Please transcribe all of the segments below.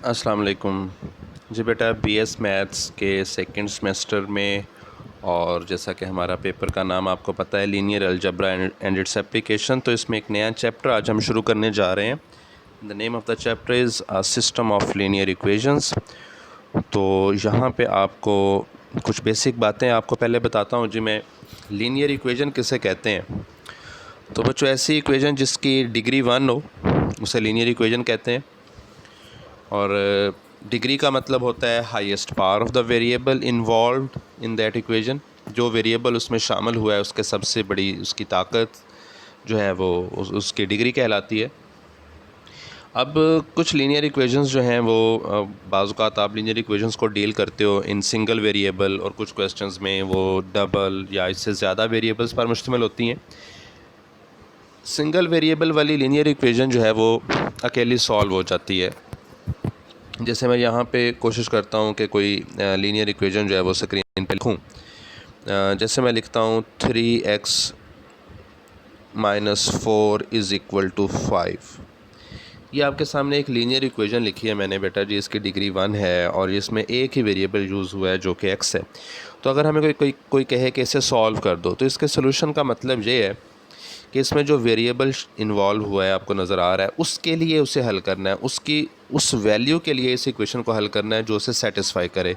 अस्सलाम वालेकुम जी बेटा, बीएस मैथ्स के सेकंड सेमेस्टर में और जैसा कि हमारा पेपर का नाम आपको पता है linear algebra and its application, तो इसमें एक नया चैप्टर आज हम शुरू करने जा रहे हैं। The name of the chapter is system of linear equations. तो यहाँ पे आपको कुछ बेसिक बातें आपको पहले बताता हूँ जी। मैं लीनियर इक्वेशन किसे कहते हैं? तो बच्चों, ऐसी इक्वेशन जिसकी डिग्री 1 हो उसे लीनियर इक्वेशन कहते हैं। और डिग्री का मतलब होता है highest power of the variable involved in that equation. जो वेरिएबल उसमें शामिल हुआ है उसके सबसे बड़ी उसकी ताकत जो है वो उसकी डिग्री कहलाती है। अब कुछ लीनियर इक्वेशंस जो हैं वो बाज़ औक़ात आप लीनियर इक्वेशंस को डील करते हो इन सिंगल वेरिएबल, और कुछ क्वेश्चंस में वो डबल या इससे ज़्यादा वेरिएबल्स पर मुश्तमिल होती हैं। सिंगल वेरिएबल वाली लीनियर इक्वेशन जो है वो अकेली सॉल्व हो जाती है। जैसे मैं यहाँ पे कोशिश करता हूँ कि कोई लीनियर इक्वेशन जो है वो स्क्रीन पे लिखूँ। जैसे मैं लिखता हूँ 3x - 4 इज़ इक्वल टू 5। ये आपके सामने एक लीनियर इक्वेशन लिखी है मैंने बेटा जी। इसकी डिग्री 1 है और इसमें एक ही वेरिएबल यूज़ हुआ है जो कि x है। तो अगर हमें कोई कहे कि इसे सॉल्व कर दो, तो इसके सोल्यूशन का मतलब ये है कि इसमें जो वेरिएबल इन्वॉल्व हुआ है आपको नज़र आ रहा है, उसके लिए उसे हल करना है, उसकी उस वैल्यू के लिए इस इक्वेशन को हल करना है जो उसे सेटिस्फाई करे।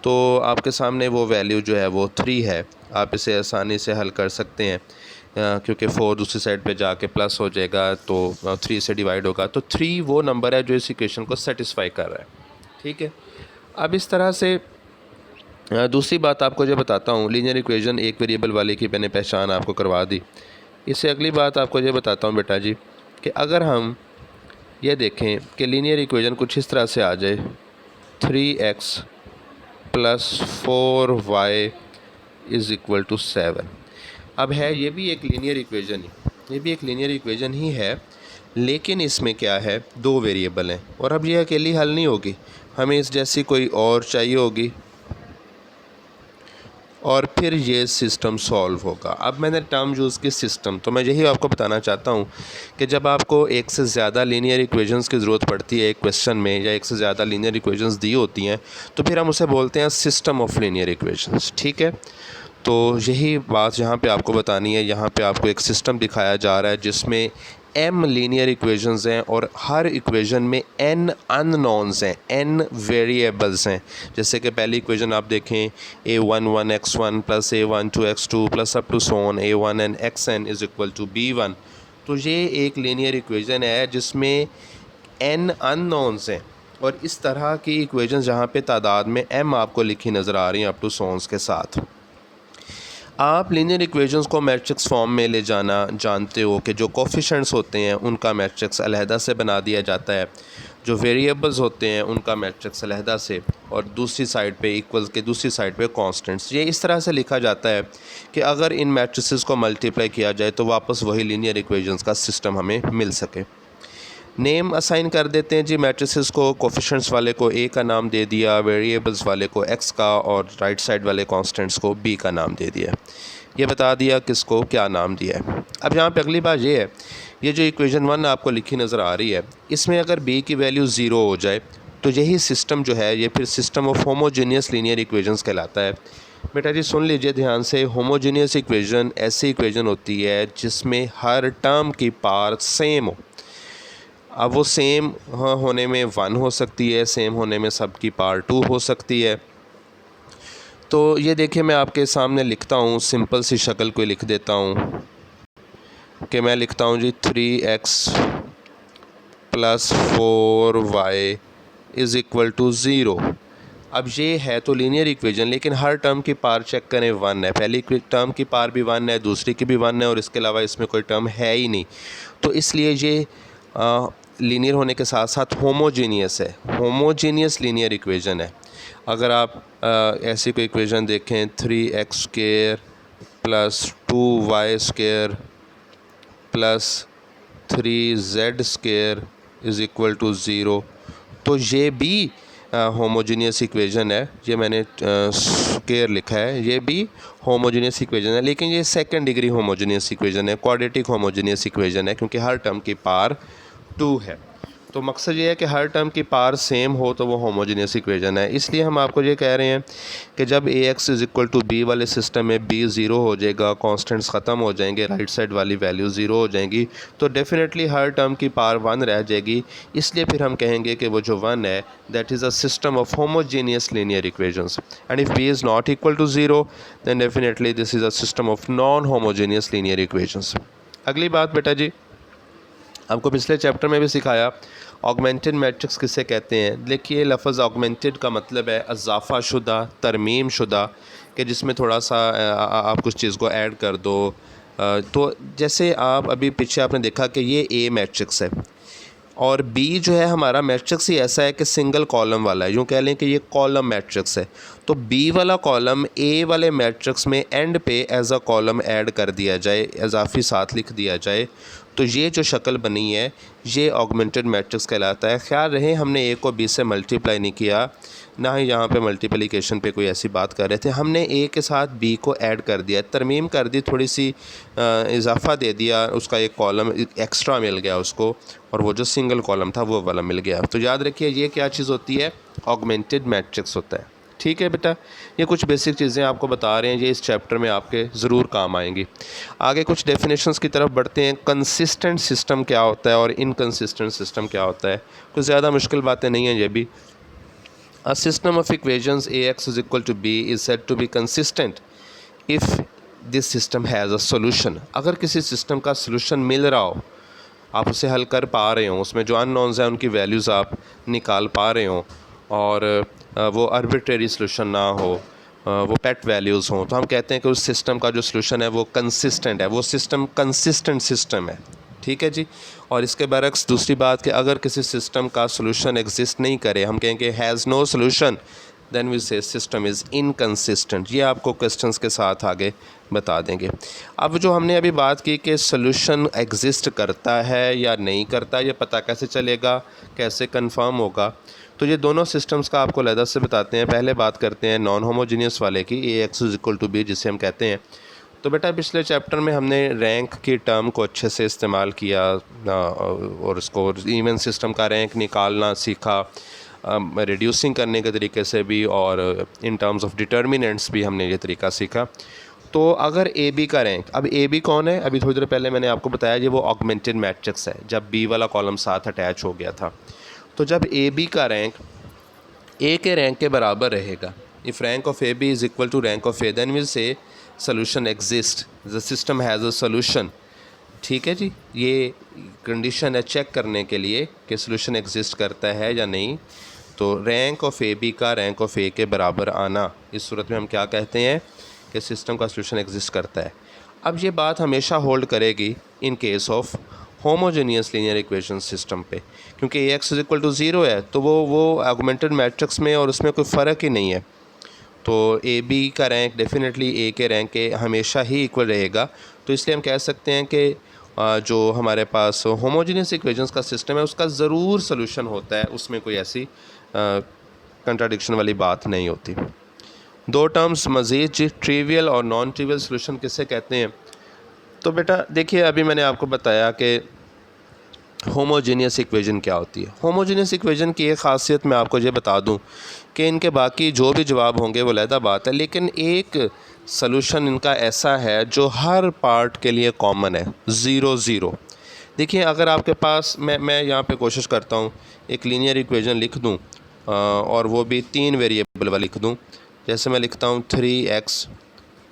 तो आपके सामने वो वैल्यू जो है वो 3 है। आप इसे आसानी से हल कर सकते हैं क्योंकि 4 दूसरी साइड पे जाके प्लस हो जाएगा तो 3 से डिवाइड होगा। तो 3 वो नंबर है जो इस इक्वेशन को सेटिस्फाई कर रहा है। ठीक है। अब इस तरह से दूसरी बात आपको जो बताता हूँ, लीनियर इक्वेशन एक वेरिएबल वाले की मैंने पहचान आपको करवा दी। इससे अगली बात आपको ये बताता हूँ बेटा जी कि अगर हम ये देखें कि लीनियर इक्वेशन कुछ इस तरह से आ जाए 3x + 4y is equal to 7। अब है ये भी एक लीनियर इक्वेशन ही, ये भी एक लीनियर इक्वेशन ही है, लेकिन इसमें क्या है, दो वेरिएबल हैं। और अब ये अकेली हल नहीं होगी, हमें इस जैसी कोई और चाहिए होगी और फिर ये सिस्टम सॉल्व होगा। अब मैंने टर्म यूज़ की सिस्टम, तो मैं यही आपको बताना चाहता हूँ कि जब आपको एक से ज़्यादा लीनियर इक्वेशंस की ज़रूरत पड़ती है एक क्वेश्चन में, या एक से ज़्यादा लीनियर इक्वेशंस दी होती हैं, तो फिर हम उसे बोलते हैं सिस्टम ऑफ लीनियर इक्वेशंस। ठीक है। तो यही बात यहाँ पे आपको बतानी है। यहाँ पे आपको एक सिस्टम दिखाया जा रहा है जिसमें m लीनियर इक्वेशंस हैं और हर इक्वेशन में n अननोन्स हैं, n वेरिएबल्स हैं। जैसे कि पहली इक्वेशन आप देखें a11 x1 + a12 x2 + up to so on a1n xn is equal to b1। तो ये एक लीनियर इक्वेशन है जिसमें n अननोन्स हैं, और इस तरह की इक्वेशन जहाँ पे तादाद में m आपको लिखी नज़र आ रही हैं अप टू सोन्स के साथ। आप लीनियर इक्वेशंस को मैट्रिक्स फॉर्म में ले जाना जानते हो कि जो कोफिशेंट्स होते हैं उनका मैट्रिक्स अलहदा से बना दिया जाता है, जो वेरिएबल्स होते हैं उनका मैट्रिक्स अलहदा से, और दूसरी साइड पे इक्वल्स के दूसरी साइड पे कांस्टेंट्स। ये इस तरह से लिखा जाता है कि अगर इन मैट्रिसेस को मल्टीप्लाई किया जाए तो वापस वही लीनियर इक्वेशंस का सिस्टम हमें मिल सके। नेम असाइन कर देते हैं जी मैट्रिसेस को। कोफिशेंट्स वाले को a का नाम दे दिया, वेरिएबल्स वाले को x का, और राइट साइड वाले कांस्टेंट्स को b का नाम दे दिया। ये बता दिया किसको क्या नाम दिया है। अब यहाँ पे अगली बात ये है, ये जो इक्वेशन 1 आपको लिखी नज़र आ रही है, इसमें अगर b की वैल्यू 0 हो जाए तो यही सिस्टम जो है ये फिर system of homogeneous linear equations कहलाता है। बेटा जी सुन लीजिए ध्यान से, होमोजीनियस इक्वेशन ऐसी इक्वेशन होती है जिसमें हर टर्म की पावर सेम हो। अब वो सेम होने में 1 हो सकती है, सेम होने में सबकी पावर 2 हो सकती है। तो ये देखिए मैं आपके सामने लिखता हूँ, सिंपल सी शक्ल को लिख देता हूँ कि मैं लिखता हूँ जी 3x + 4y is equal to 0। अब ये है तो लीनियर इक्वेशन, लेकिन हर टर्म की पावर चेक करें 1 है। पहली टर्म की पावर भी 1 है, दूसरी की भी 1 है, और इसके अलावा इसमें कोई टर्म है ही नहीं। तो इसलिए ये लीनियर होने के साथ साथ होमोजीनियस है, होमोजीनियस लीनियर इक्वेशन है। अगर आप ऐसी कोई इक्वेशन देखें 3x² + 2y² + 3z² is equal to 0, तो ये भी होमोजीनियस इक्वेशन है। ये मैंने स्क्वायर लिखा है, ये भी होमोजीनियस इक्वेशन है, लेकिन ये सेकंड डिग्री होमोजीनियस इक्वेशन है, क्वाड्रेटिक होमोजीनियस इक्वेशन है, क्योंकि हर टर्म की पावर 2 है। तो मकसद ये है कि हर टर्म की पार सेम हो तो वो होमोजीनियस इक्वेशन है। इसलिए हम आपको ये कह रहे हैं कि जब A X is equal to B वाले सिस्टम में बी ज़ीरो हो जाएगा, कॉन्स्टेंट्स ख़त्म हो जाएंगे, राइट साइड वाली वैल्यू ज़ीरो हो जाएंगी, तो डेफिनेटली हर टर्म की पार वन रह जाएगी। इसलिए फिर हम कहेंगे कि वो जो वन है that is a system of homogeneous linear equations, and if B is not equal to zero then definitely this is a system of non homogeneous linear equations. अगली बात बेटा जी, आपको पिछले चैप्टर में भी सिखाया ऑगमेंटेड मैट्रिक्स किसे कहते हैं। देखिए लफ्ज़ ऑगमेंटेड का मतलब है इजाफ़ा शुदा, तरमीम शुदा, कि जिसमें थोड़ा सा आप कुछ चीज़ को ऐड कर दो। तो जैसे आप अभी पीछे आपने देखा कि ये ए मैट्रिक्स है और बी जो है हमारा मैट्रिक्स ही ऐसा है कि सिंगल कॉलम वाला है, यूँ कह लें कि ये कॉलम मैट्रिक्स है। तो बी वाला कॉलम ए वाले मैट्रिक्स में एंड पे एज अ कॉलम ऐड कर दिया जाए, इजाफी साथ लिख दिया जाए, तो ये जो शक्ल बनी है ये ऑगमेंटेड मैट्रिक्स कहलाता है। ख्याल रहे हमने ए को बी से मल्टीप्लाई नहीं किया, ना ही यहाँ पे मल्टीप्लिकेशन पे कोई ऐसी बात कर रहे थे, हमने ए के साथ बी को ऐड कर दिया, तरमीम कर दी, थोड़ी सी इजाफा दे दिया, उसका एक कॉलम एक्स्ट्रा मिल गया उसको, और वो जो सिंगल कॉलम था वो वाला मिल गया। तो याद रखिए ये क्या चीज़ होती है, ऑगमेंटेड मैट्रिक्स होता है। ठीक है बेटा, ये कुछ बेसिक चीज़ें आपको बता रहे हैं, ये इस चैप्टर में आपके ज़रूर काम आएंगी। आगे कुछ डेफिनेशंस की तरफ बढ़ते हैं। कंसिस्टेंट सिस्टम क्या होता है और इनकंसिस्टेंट सिस्टम क्या होता है। कुछ ज़्यादा मुश्किल बातें नहीं हैं ये भी। A system of equations ax is equal to b is said to be consistent if this system has a solution। अगर किसी सिस्टम का सोल्यूशन मिल रहा हो, आप उसे हल कर पा रहे हो, उसमें जो अननोन्स हैं उनकी वैल्यूज़ आप निकाल पा रहे हो, और वो आर्बिट्रेरी सोल्यूशन ना हो, वो पेट वैल्यूज़ हों, तो हम कहते हैं कि उस सिस्टम का जो सोल्यूशन है वो कंसिस्टेंट है, वो सिस्टम कंसिस्टेंट सिस्टम है। ठीक है जी। और इसके बरक्स दूसरी बात कि अगर किसी सिस्टम का सोल्यूशन एग्जिस्ट नहीं करे, हम कहेंगे has no solution, then we say system is inconsistent. ये आपको क्वेश्चंस के साथ आगे बता देंगे। अब जो हमने अभी बात की कि सोल्यूशन एग्जिस्ट करता है या नहीं करता, ये पता कैसे चलेगा, कैसे कंफर्म होगा, तो ये दोनों सिस्टम्स का आपको अलग से बताते हैं। पहले बात करते हैं नॉन होमोजीनियस वाले की, A X is equal to B, जिसे हम कहते हैं। तो बेटा पिछले चैप्टर में हमने रैंक की टर्म को अच्छे से इस्तेमाल किया और इसको इवन सिस्टम का रैंक निकालना सीखा, रिड्यूसिंग करने के तरीके से भी, और इन टर्म्स ऑफ डिटर्मिनेंट्स भी हमने ये तरीका सीखा। तो अगर ए बी का रैंक, अब ए बी कौन है, अभी थोड़ी देर पहले मैंने आपको बताया ये वो ऑगमेंटेड मैट्रिक्स है, जब बी वाला कॉलम साथ अटैच हो गया था। तो जब ए बी का रैंक ए के रैंक के बराबर रहेगा, if rank of A B is equal to rank of A, then will say solution exist, the system has a solution. ठीक है जी, ये कंडीशन है चेक करने के लिए कि सोल्यूशन एग्जिस्ट करता है या नहीं। तो रैंक ऑफ ए बी का रैंक ऑफ ए के बराबर आना, इस सूरत में हम क्या कहते हैं कि सिस्टम का सोल्यूशन एग्जिस्ट करता है। अब ये बात हमेशा होल्ड करेगी in case of homogeneous linear equation system पे, क्योंकि A X is equal to zero है, तो वो ऑगमेंटेड मैट्रिक्स में और उसमें कोई फ़र्क ही नहीं है। तो ए बी का रैंक डेफिनेटली ए के रैंक के हमेशा ही इक्वल रहेगा। तो इसलिए हम कह सकते हैं कि जो हमारे पास होमोजेनियस इक्वेशंस का सिस्टम है उसका ज़रूर सोल्यूशन होता है, उसमें कोई ऐसी कंट्राडिक्शन वाली बात नहीं होती। दो टर्म्स मज़ीद जी, ट्रिवियल और नॉन ट्रिवियल सोल्यूशन किसे कहते हैं। तो बेटा देखिए अभी मैंने आपको बताया कि होमोजेनियस इक्वेशन क्या होती है। होमोजेनियस इक्वेशन की एक ख़ासियत मैं आपको ये बता दूं कि इनके बाकी जो भी जवाब होंगे वो अलग बात है, लेकिन एक सलूशन इनका ऐसा है जो हर पार्ट के लिए कॉमन है, ज़ीरो ज़ीरो। देखिए अगर आपके पास मैं यहाँ पे कोशिश करता हूँ एक लीनियर इक्वेशन लिख दूँ, और वो भी 3 वेरिएबल वाली लिख दूँ। जैसे मैं लिखता हूँ 3x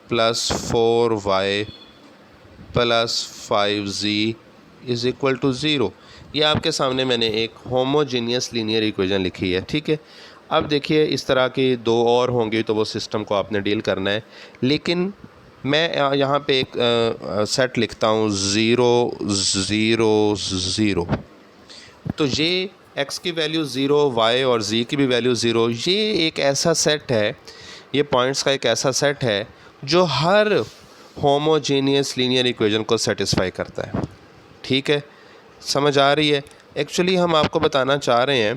+ 4y + 5z is equal to zero. ये आपके सामने मैंने एक होमोजीनियस लीनियर इक्वेशन लिखी है। ठीक है, अब देखिए इस तरह की दो और होंगी तो वो सिस्टम को आपने डील करना है, लेकिन मैं यहाँ पे एक सेट लिखता हूँ 0 0 0। तो ये x की वैल्यू 0, y और z की भी वैल्यू 0, ये एक ऐसा सेट है, ये पॉइंट्स का एक ऐसा सेट है जो हर होमोजेनियस लीनियर इक्वेशन को सेटिस्फाई करता है। ठीक है, समझ आ रही है। एक्चुअली हम आपको बताना चाह रहे हैं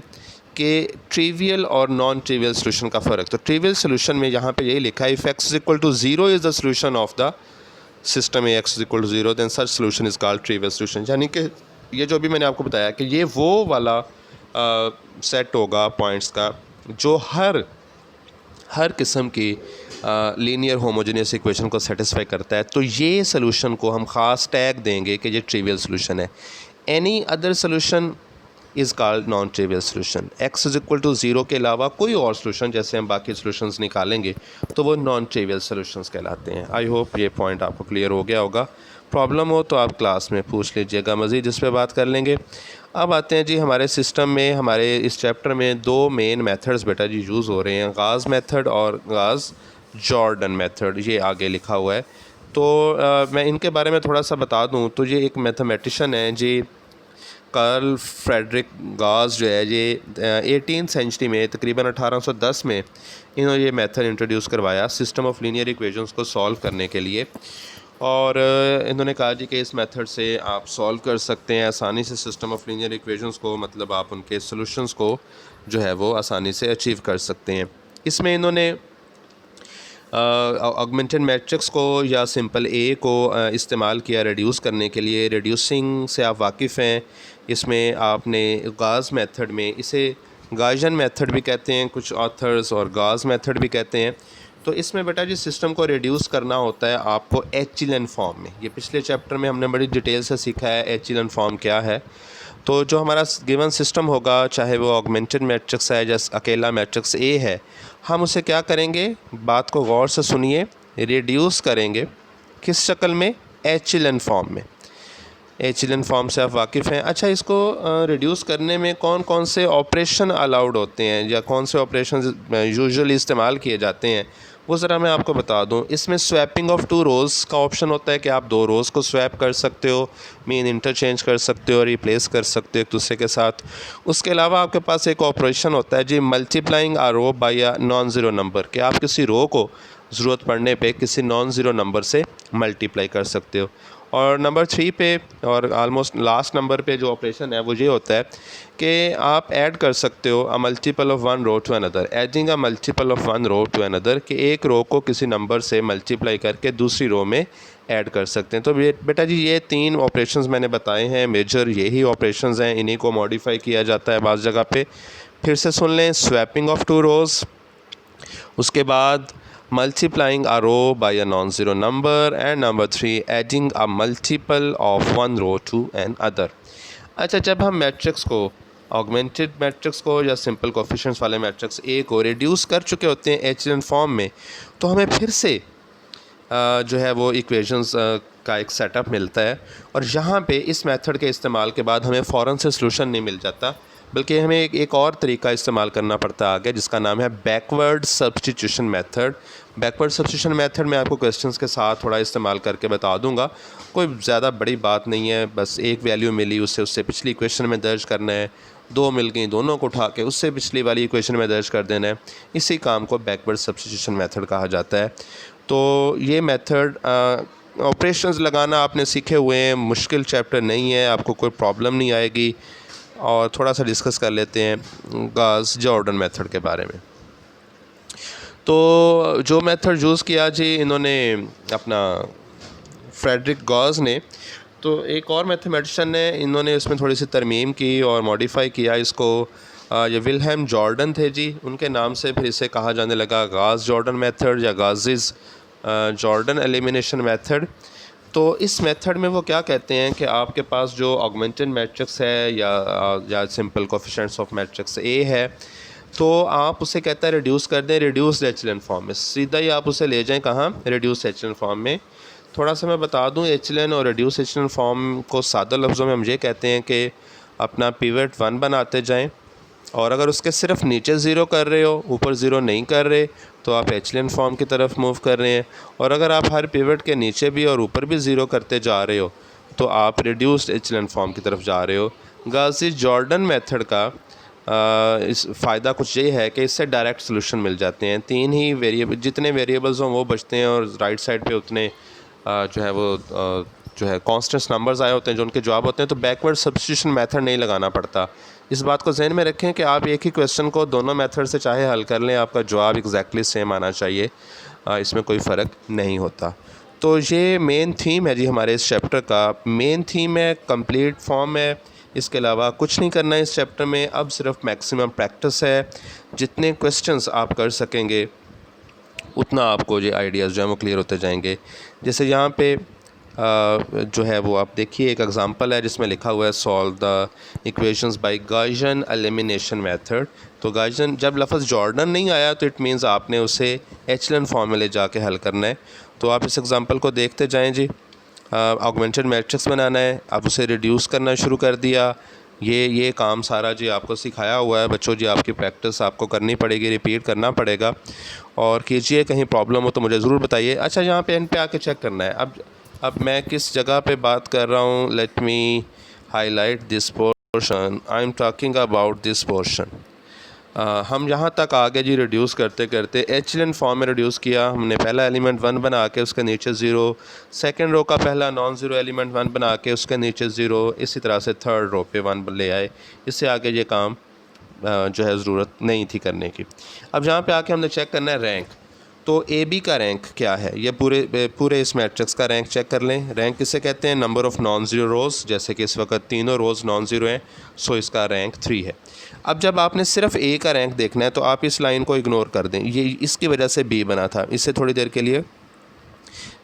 कि ट्रिवियल और नॉन ट्रिवियल सोल्यूशन का फ़र्क। तो ट्रिवियल सोल्यूशन में यहाँ पे यही लिखा है, if x is equal to 0 is the solution of the system A X is equal to 0 then such solution is called trivial solution. यानी कि ये जो भी मैंने आपको बताया कि ये वो वाला सेट होगा पॉइंट्स का जो हर किस्म की लीनियर होमोजेनियस इक्वेशन को सेटिस्फाई करता है। तो ये सॉल्यूशन को हम ख़ास टैग देंगे कि ये ट्रिवियल सॉल्यूशन है। Any other solution is called non trivial solution. x is equal to 0 के अलावा कोई और सॉल्यूशन जैसे हम बाकी सॉल्यूशंस निकालेंगे तो वो नॉन ट्रिवियल सॉल्यूशंस कहलाते हैं। आई होप ये पॉइंट आपको क्लियर हो गया होगा। प्रॉब्लम हो तो आप क्लास में पूछ लीजिएगा, मज़ीद इस पर बात कर लेंगे। अब आते हैं जी हमारे सिस्टम में, हमारे इस चैप्टर में दो मेन मेथड्स बेटा जी यूज़ हो रहे हैं, गाज़ मेथड और गाज़ जॉर्डन मेथड, ये आगे लिखा हुआ है। तो मैं इनके बारे में थोड़ा सा बता दूं तो ये एक मैथमेटिशियन है जी, कार्ल फ्रेडरिक गाज़ जो है ये 18th सेंचुरी में तकरीबन 1810 में इन्होंने ये मेथड इंट्रोड्यूस करवाया सिस्टम ऑफ लीनियर इक्वेशंस को सॉल्व करने के लिए। और इन्होंने कहा जी कि इस मेथड से आप सॉल्व कर सकते हैं आसानी से सिस्टम ऑफ लीनियर इक्वेशंस को, मतलब आप उनके सॉल्यूशंस को जो है वो आसानी से अचीव कर सकते हैं। इसमें इन्होंने ऑगमेंटेड मैट्रिक्स को या सिंपल ए को इस्तेमाल किया रिड्यूस करने के लिए। रिड्यूसिंग से आप वाकिफ़ हैं, इसमें आपने गाज़ मेथड में इसे गायजन मेथड भी कहते हैं कुछ ऑथर्स और गाज़ मेथड भी कहते हैं। तो इसमें बेटा जी सिस्टम को रिड्यूस करना होता है आपको एचिलन फॉर्म में। ये पिछले चैप्टर में हमने बड़ी डिटेल से सीखा है एचिलन फॉर्म क्या है। तो जो हमारा गिवन सिस्टम होगा, चाहे वो ऑगमेंटेड मैट्रिक्स है जैसे अकेला मैट्रिक्स ए है, हम उसे क्या करेंगे, बात को गौर से सुनिए, रिड्यूस करेंगे किस शक्ल में, एचिलन फॉर्म में। एचिलन फॉर्म से आप वाकिफ़ हैं। अच्छा, इसको रिड्यूस करने में कौन कौन से ऑपरेशन अलाउड होते हैं या कौन से ऑपरेशन यूजुअली इस्तेमाल किए जाते हैं वो ज़रा मैं आपको बता दूं। इसमें स्वैपिंग ऑफ टू रोज़ का ऑप्शन होता है कि आप दो रोज़ को स्वैप कर सकते हो, मीन इंटरचेंज कर सकते हो, रिप्लेस कर सकते हो एक दूसरे के साथ। उसके अलावा आपके पास एक ऑपरेशन होता है जी multiplying a row by a non zero number, कि आप किसी रो को ज़रूरत पड़ने पे किसी नॉन ज़ीरो नंबर से मल्टीप्लाई कर सकते हो। और नंबर 3 पे और आलमोस्ट लास्ट नंबर पे जो ऑपरेशन है वो ये होता है कि आप ऐड कर सकते हो a multiple of one row to another, adding a multiple of one row to another, कि एक रो को किसी नंबर से मल्टीप्लाई करके दूसरी रो में ऐड कर सकते हैं। तो बेटा जी ये 3 ऑपरेशंस मैंने बताए हैं, मेजर यही ऑपरेशंस हैं, इन्हीं को मॉडिफाई किया जाता है बाज़ जगह पे। फिर से सुन लें, स्वैपिंग ऑफ टू रोज़, उसके बाद multiplying a row by a non-zero number, and number 3 adding a multiple of one row to another। अच्छा, जब हम मैट्रिक्स को, ऑगमेंटेड मैट्रिक्स को या सिंपल कोफिशिएंट्स वाले मैट्रिक्स ए को रिड्यूस कर चुके होते हैं एचिलन फॉर्म में, तो हमें फिर से जो है वो इक्वेशंस का एक सेटअप मिलता है। और यहाँ पे इस मेथड के इस्तेमाल के बाद हमें फ़ौरन से सलूशन नहीं मिल जाता, बल्कि हमें एक और तरीका इस्तेमाल करना पड़ता है आगे, जिसका नाम है backward substitution method. Backward substitution method मैं आपको क्वेश्चंस के साथ थोड़ा इस्तेमाल करके बता दूंगा, कोई ज़्यादा बड़ी बात नहीं है, बस एक वैल्यू मिली उससे पिछली इक्वेशन में दर्ज करना है, दो मिल गई दोनों को उठा के उससे पिछली वाली इक्वेशन में दर्ज कर देना है। इसी काम को बैकवर्ड सब्स्टिट्यूशन मेथड कहा जाता है। तो ये मेथड ऑपरेशंस लगाना आपने सीखे हुए हैं, मुश्किल चैप्टर नहीं है, आपको कोई प्रॉब्लम नहीं आएगी। और थोड़ा सा डिस्कस कर लेते हैं गाज़ जॉर्डन मेथड के बारे में। तो जो मेथड यूज़ किया जी इन्होंने अपना फ्रेडरिक गाज़ ने, तो एक और मैथमेटिशियन ने, इन्होंने इसमें थोड़ी सी तरमीम की और मॉडिफाई किया इसको। ये विल्हेम जॉर्डन थे जी, उनके नाम से फिर इसे कहा जाने लगा गाज़ जॉर्डन मेथड या गाज़िज़ जॉर्डन एलिमिनेशन मेथड। तो इस मेथड में वो क्या कहते हैं कि आपके पास जो ऑगमेंटेड मैट्रिक्स है या simple coefficients of matrix A है, तो आप उसे कहता है रिड्यूस कर दें रिड्यूस्ड एचिलन फॉर्म में, सीधा ही आप उसे ले जाएं कहाँ, रिड्यूस एचिलन फॉर्म में। थोड़ा सा मैं बता दूं, एचिलन और रिड्यूस एचिलन फॉर्म को सादा लफ्ज़ों में हम ये कहते हैं कि अपना पिवट 1 बनाते जाएं, और अगर उसके सिर्फ नीचे ज़ीरो कर रहे हो, ऊपर ज़ीरो नहीं कर रहे, तो आप एचिलन फॉर्म की तरफ मूव कर रहे हैं। और अगर आप हर पिवट के नीचे भी और ऊपर भी ज़ीरो करते जा रहे हो, तो आप रिड्यूस्ड एचिलन फॉर्म की तरफ जा रहे हो। गाज़ी जॉर्डन मेथड का इस फ़ायदा कुछ ये है कि इससे डायरेक्ट सोल्यूशन मिल जाते हैं। 3 ही वेरिएबल, जितने वेरिएबल्स हों वो बचते हैं, और राइट साइड पे उतने जो है कॉन्स्टेंट नंबर्स आए होते हैं जो उनके जवाब होते हैं। तो बैकवर्ड सब्स्टिट्यूशन मेथड नहीं लगाना पड़ता। इस बात को जहन में रखें कि आप एक ही क्वेश्चन को दोनों मेथड से चाहे हल कर लें, आपका जवाब एग्जैक्टली सेम आना चाहिए, इसमें कोई फ़र्क नहीं होता। तो ये मेन थीम है जी हमारे इस चैप्टर का। मेन थीम है, कंप्लीट फॉर्म है, इसके अलावा कुछ नहीं करना है इस चैप्टर में। अब सिर्फ मैक्सिमम प्रैक्टिस है, जितने क्वेश्चंस आप कर सकेंगे उतना आपको ये आइडियाज़ जो हैं वो क्लियर होते जाएंगे। जैसे यहाँ पे जो है वो आप देखिए, एक एग्जांपल है जिसमें लिखा हुआ है solve the equations bye Gaussian elimination method. तो गॉसियन, जब लफ्ज़ जॉर्डन नहीं आया तो इट मीन्स आपने उसे एचलन फॉर्म में ले जाके हल करना है। तो आप इस एग्जांपल को देखते जाएं जी। ऑगमेंटेड मैट्रिक्स बनाना है, आप उसे रिड्यूस करना शुरू कर दिया। ये काम सारा जी आपको सिखाया हुआ है बच्चों जी, आपकी प्रैक्टिस आपको करनी पड़ेगी, रिपीट करना पड़ेगा और कीजिए। कहीं प्रॉब्लम हो तो मुझे ज़रूर बताइए। अच्छा, यहाँ पे एंड पे आके चेक करना है। अब मैं किस जगह पे बात कर रहा हूँ, let me highlight this portion. I am talking about this portion. हम यहाँ तक आगे जी रिड्यूस करते करते एचलन फॉर्म में रिड्यूस किया हमने। पहला एलिमेंट 1 बना के उसके नीचे 0, सेकंड रो का पहला नॉन ज़ीरो एलिमेंट 1 बना के उसके नीचे 0, इसी तरह से थर्ड रो पे 1 ले आए। इससे आगे ये काम जो है ज़रूरत नहीं थी करने की। अब यहाँ पे आके हमने चेक करना है रैंक। तो ए बी का रैंक क्या है, ये पूरे इस मैट्रिक्स का रैंक चेक कर लें। रैंक किसे कहते हैं, नंबर ऑफ़ नॉन ज़ीरो रोज़। जैसे कि इस वक्त तीनों रोज़ नॉन ज़ीरो हैं, सो इसका रैंक 3 है। अब जब आपने सिर्फ ए का रैंक देखना है तो आप इस लाइन को इग्नोर कर दें। ये इसकी वजह से बी बना था, इससे थोड़ी देर के लिए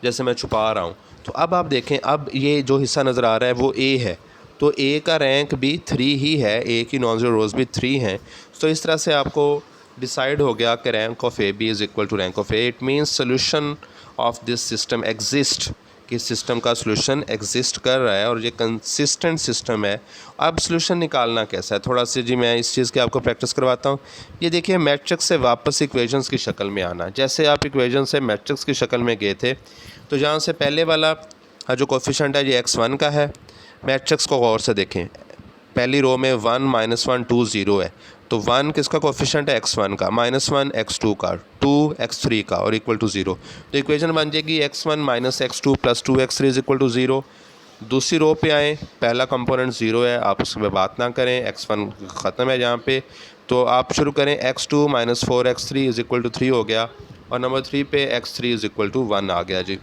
जैसे मैं छुपा रहा हूँ। तो अब आप देखें, अब ये जो हिस्सा नज़र आ रहा है वो ए है, तो ए का रैंक भी 3 ही है, ए की नॉन ज़ीरो रोज़ भी 3 हैं। तो इस तरह से आपको डिसाइड हो गया कि rank of A B is equal to rank of A. It means solution of this system exist, कि सिस्टम का सोल्यूशन एग्जिस्ट कर रहा है और ये कंसिस्टेंट सिस्टम है। अब सोल्यूशन निकालना कैसा है, थोड़ा सा जी मैं इस चीज़ की आपको प्रैक्टिस करवाता हूँ। ये देखिए, मैट्रिक्स से वापस इक्वेशंस की शक्ल में आना। जैसे आप इक्वेशन से मैट्रिक्स की शक्ल में गए थे, तो जहाँ से पहले वाला जो कोफिशिएंट है ये x1 का है। मैट्रिक्स को गौर से देखें, पहली रो में 1 -1 2 0 है, तो 1 किसका कोफिशिएंट है, x1 का, -1 x2 का, 2 x3 का और इक्वल टू 0। तो इक्वेशन बन जाएगी x1 - x2 + 2x3 is equal to 0। दूसरी रो पे आएँ, पहला कंपोनेंट 0 है, आप उस पर बात ना करें, x1 ख़त्म है यहाँ पे। तो आप शुरू करें, x2 - 4x3 is equal to 3 हो गया और नंबर 3 पे x3 इज इक्वल टू 1 आ गया जी।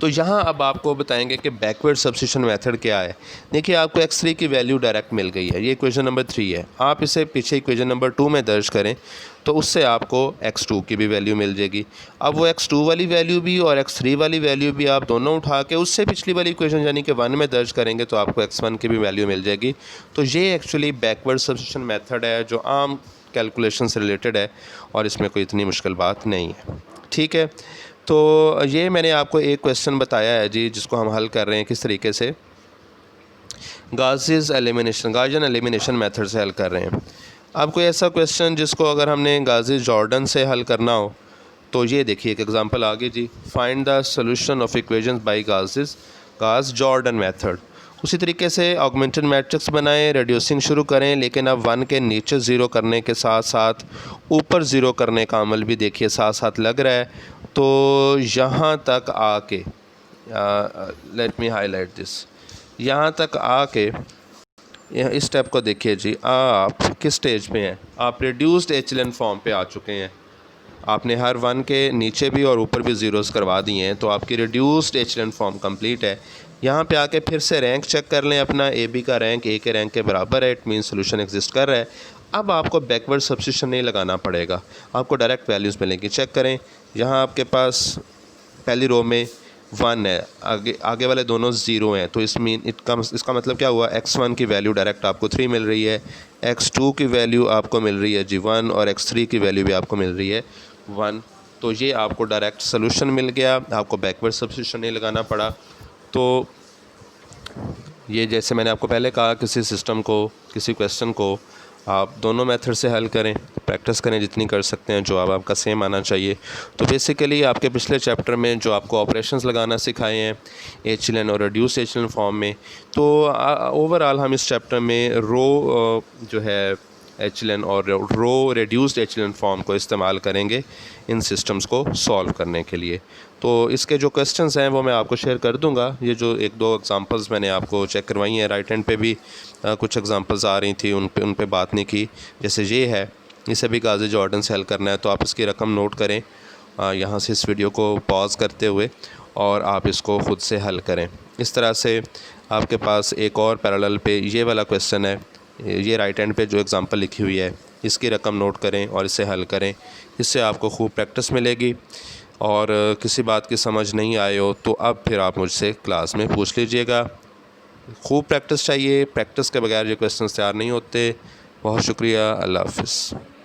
तो यहाँ अब आपको बताएंगे कि बैकवर्ड सब्स्टिट्यूशन मेथड क्या है। देखिए, आपको x3 की वैल्यू डायरेक्ट मिल गई है, ये इक्वेशन नंबर 3 है। आप इसे पीछे इक्वेशन नंबर 2 में दर्ज करें तो उससे आपको x2 की भी वैल्यू मिल जाएगी। अब वो x2 वाली वैल्यू भी और x3 वाली वैल्यू भी आप दोनों उठा के उससे पिछली वाली इक्वेशन यानी कि 1 में दर्ज करेंगे तो आपको x1 की भी वैल्यू मिल जाएगी। तो ये एक्चुअली बैकवर्ड सब्स्टिट्यूशन मेथड है जो आम कैलकुलेशन से रिलेटेड है और इसमें कोई इतनी मुश्किल बात नहीं है। ठीक है, तो ये मैंने आपको एक क्वेश्चन बताया है जी, जिसको हम हल कर रहे हैं किस तरीके से, गॉसियन एलिमिनेशन मेथड से हल कर रहे हैं। अब कोई ऐसा क्वेश्चन जिसको अगर हमने गॉसियन जॉर्डन से हल करना हो तो ये देखिए एक एग्जांपल आगे जी, find the solution of equations by Gauss Jordan method. उसी तरीके से ऑगमेंटेड मैट्रिक्स बनाएं, रिड्यूसिंग शुरू करें, लेकिन अब 1 के नीचे 0 करने के साथ साथ ऊपर 0 करने का अमल भी देखिए साथ साथ लग रहा है। तो यहाँ तक आके लेट मी हाईलाइट दिस, यहाँ तक आके इस स्टेप को देखिए जी, आप किस स्टेज पे हैं, आप रिड्यूस्ड एचलन फॉर्म पे आ चुके हैं। आपने हर 1 के नीचे भी और ऊपर भी ज़ीरोज़ करवा दिए हैं, तो आपकी रिड्यूस्ड एचलन फॉर्म कंप्लीट है। यहाँ पे आके फिर से रैंक चेक कर लें अपना, ए बी का रैंक ए के रैंक के बराबर है, इट मीन सोल्यूशन एग्जिस्ट कर रहा है। अब आपको बैकवर्ड सब्स्टिट्यूशन नहीं लगाना पड़ेगा, आपको डायरेक्ट वैल्यूज़ मिलेंगी। चेक करें, यहाँ आपके पास पहली रो में 1 है, आगे वाले दोनों 0 हैं, तो इसका मतलब क्या हुआ, x1 की वैल्यू डायरेक्ट आपको 3 मिल रही है, x2 की वैल्यू आपको मिल रही है जी 1 और x3 की वैल्यू भी आपको मिल रही है 1। तो ये आपको डायरेक्ट सोल्यूशन मिल गया, आपको बैकवर्ड सब्स्टिट्यूशन नहीं लगाना पड़ा। तो ये जैसे मैंने आपको पहले कहा, किसी सिस्टम को, किसी क्वेश्चन को आप दोनों मेथड से हल करें, प्रैक्टिस करें जितनी कर सकते हैं, जवाब आपका सेम आना चाहिए। तो बेसिकली आपके पिछले चैप्टर में जो आपको ऑपरेशंस लगाना सिखाए हैं एचलन और रिड्यूस एचलन फॉर्म में, तो ओवरऑल हम इस चैप्टर में रो जो है एचलन और रो रिड्यूस्ड एचलन फॉर्म को इस्तेमाल करेंगे इन सिस्टम्स को सॉल्व करने के लिए। तो इसके जो क्वेश्चंस हैं वो मैं आपको शेयर कर दूंगा। ये जो 1-2 एग्जांपल्स मैंने आपको चेक करवाई हैं, राइट हैंड पे भी कुछ एग्जांपल्स आ रही थी, उन पे बात नहीं की। जैसे ये है, इसे भी गॉसियन जॉर्डन से हल करना है, तो आप इसकी रकम नोट करें यहाँ से इस वीडियो को पॉज करते हुए और आप इसको ख़ुद से हल करें। इस तरह से आपके पास एक और पैरेलल पे ये वाला क्वेश्चन है, ये राइट हैंड पे जो एग्ज़ाम्पल लिखी हुई है इसकी रकम नोट करें और इसे हल करें। इससे आपको खूब प्रैक्टिस मिलेगी। और किसी बात की समझ नहीं आए हो तो अब फिर आप मुझसे क्लास में पूछ लीजिएगा। खूब प्रैक्टिस चाहिए, प्रैक्टिस के बगैर ये क्वेश्चंस तैयार नहीं होते। बहुत शुक्रिया, अल्लाह हाफ़िज़।